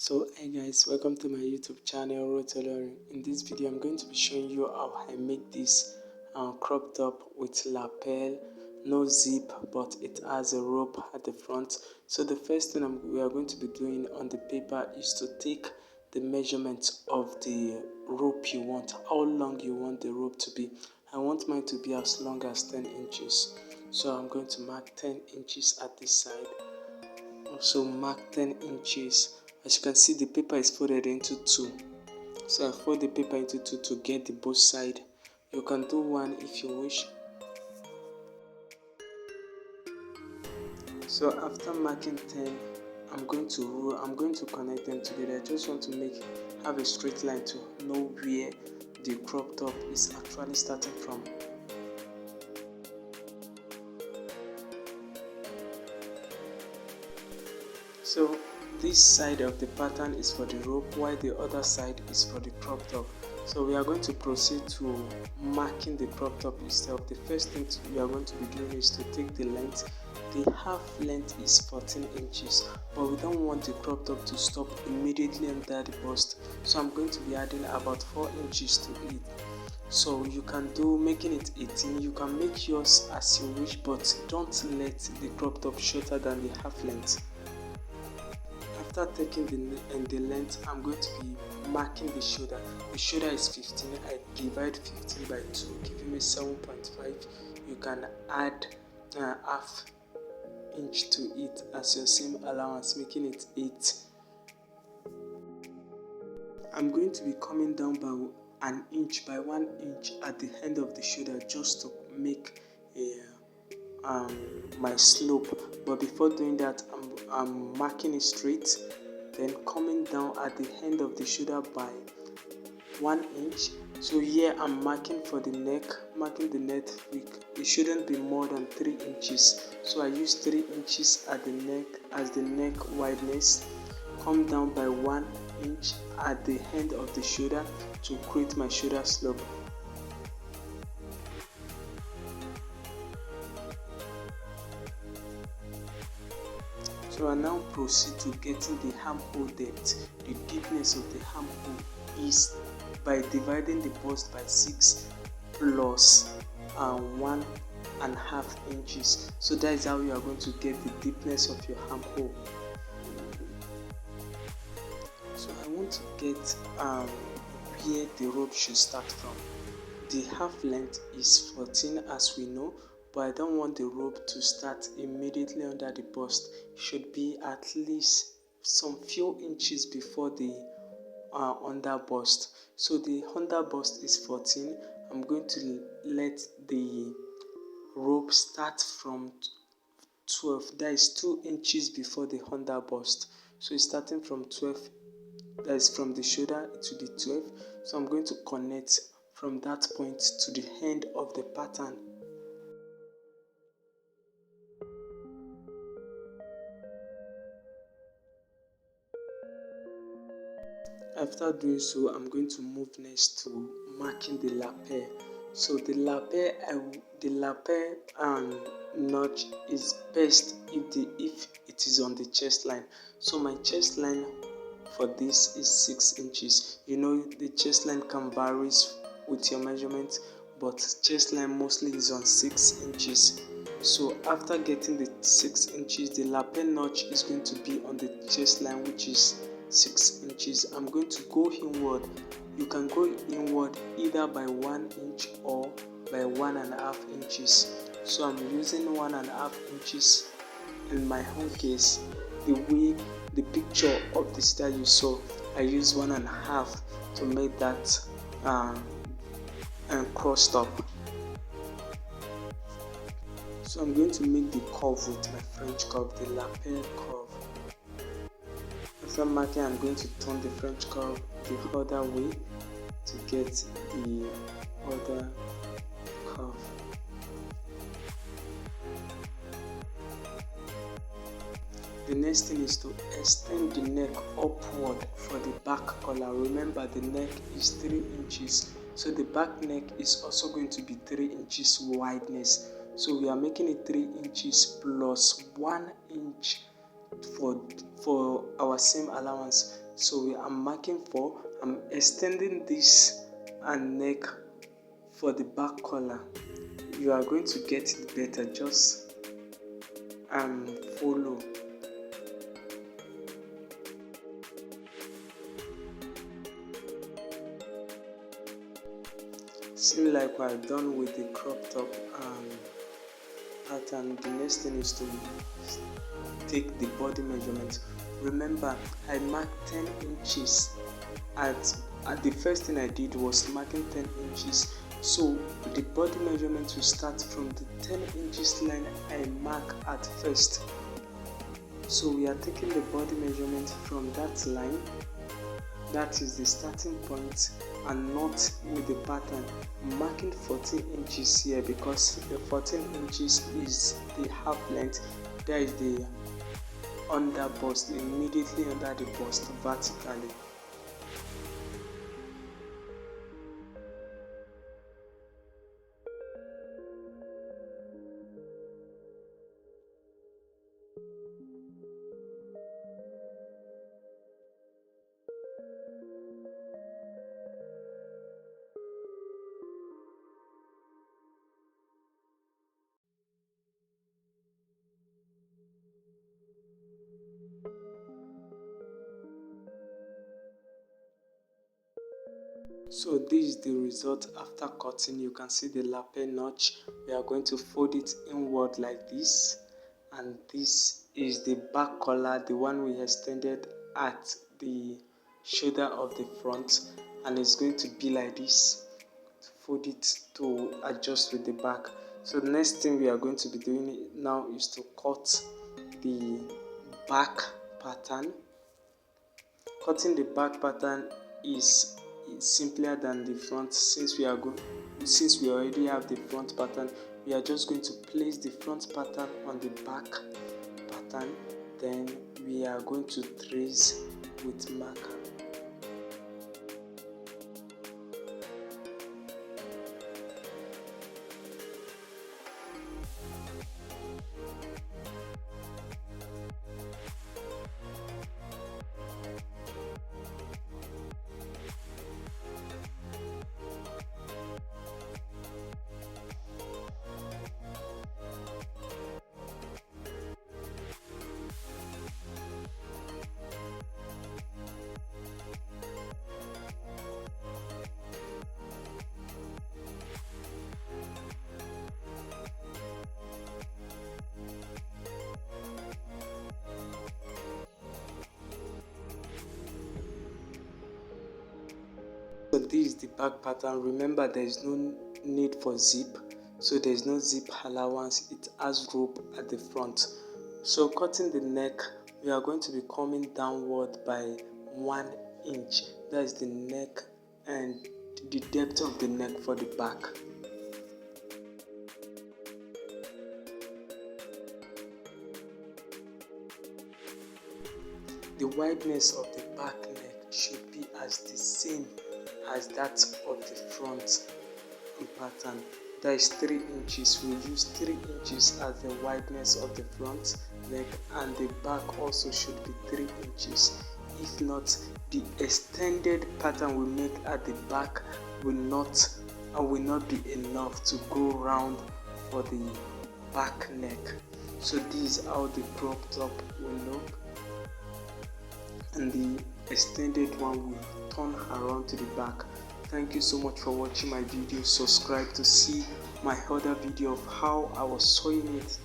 So hey guys, welcome to my YouTube channel Tailoring. In this video I'm going to be showing you how I make this crop top with lapel, no zip, but it has a rope at the front. So the first thing we are going to be doing on the paper is to take the measurement of the rope you want, how long you want the rope to be. I want mine to be as long as 10 inches. So I'm going to mark 10 inches at this side. Also mark 10 inches. As you can see, the paper is folded into two. So I fold the paper into two to get the both side. You can do one if you wish. So after marking 10, I'm going to connect them together. I just want to have a straight line to know where the crop top is actually starting from. So this side of the pattern is for the rope, while the other side is for the crop top. So we are going to proceed to marking the crop top itself. The first thing we are going to be doing is to take the length. The half length is 14 inches, but we don't want the crop top to stop immediately under the bust. So I'm going to be adding about 4 inches to it. So you can do making it 18. You can make yours as you wish, but don't let the crop top shorter than the half length. After taking the length, I'm going to be marking the shoulder. The shoulder is 15. I divide 15 by 2, giving me 7.5. You can add half inch to it as your seam allowance, making it 8. I'm going to be coming down by 1 inch at the end of the shoulder just to make my slope. But before doing that, I'm marking it straight, then coming down at the end of the shoulder by 1 inch. So here I'm marking for the neck, it shouldn't be more than 3 inches. So I use 3 inches at the neck as the neck wideness. Come down by 1 inch at the end of the shoulder to create my shoulder slope. So I now proceed to getting the armhole depth. The deepness of the armhole is by dividing the bust by 6 plus 1.5 inches. So that is how you are going to get the deepness of your armhole. So I want to get where the rope should start from. The half length is 14 as we know, but I don't want the rope to start immediately under the bust. It should be at least some few inches before the under bust. So the under bust is 14. I'm going to let the rope start from 12. That is 2 inches before the under bust. So it's starting from 12. That is from the shoulder to the 12. So I'm going to connect from that point to the end of the pattern. After doing so, I'm going to move next to marking the lapel. So the lapel notch is best if it is on the chest line. So my chest line for this is 6 inches. You know the chest line can vary with your measurement, but chest line mostly is on 6 inches. So after getting the 6 inches, the lapel notch is going to be on the chest line, which is 6 inches. I'm going to go inward. You can go inward either by 1 inch or by 1.5 inches. So I'm using 1.5 inches in my own case. The picture of the style you saw, I use 1.5 to make that cross top. So I'm going to make the curve with my French curve, the lapel curve. After marking, I'm going to turn the French curve the other way to get the other curve. The next thing is to extend the neck upward for the back collar. Remember, the neck is 3 inches, so the back neck is also going to be 3 inches wideness. So we are making it 3 inches plus 1 inch for our seam allowance. So I'm marking 4. I'm extending this and neck for the back collar. You are going to get it better, just follow. Seems like we're done with the crop top pattern. The next thing is to take the body measurement. Remember, I marked 10 inches at the first thing I did was marking 10 inches. So the body measurement will start from the 10 inches line I mark at first. So we are taking the body measurement from that line. That is the starting point, and not with the pattern. I'm marking 14 inches here because the 14 inches is the half length. That is the under bust, immediately under the bust vertically. So this is the result after cutting. You can see the lapel notch. We are going to fold it inward like this, and this is the back collar, the one we extended at the shoulder of the front, and it's going to be like this. Fold it to adjust with the back. So the next thing we are going to be doing now is to cut the back pattern. Cutting the back pattern is simpler than the front. Since we already have the front pattern, we are just going to place the front pattern on the back pattern, then we are going to trace with marker. So this is the back pattern. Remember, there is no need for zip, so there is no zip allowance. It has rope at the front. So cutting the neck, we are going to be coming downward by 1 inch. That is the neck and the depth of the neck for the back. The wideness of the back neck should be as the same as that of the front pattern. That is 3 inches. We use 3 inches as the wideness of the front neck, and the back also should be 3 inches. If not, the extended pattern we make at the back will not be enough to go round for the back neck. So this is how the crop top will look, and the extended one will turn around to the back. Thank you so much for watching my video. Subscribe to see my other video of how I was sewing it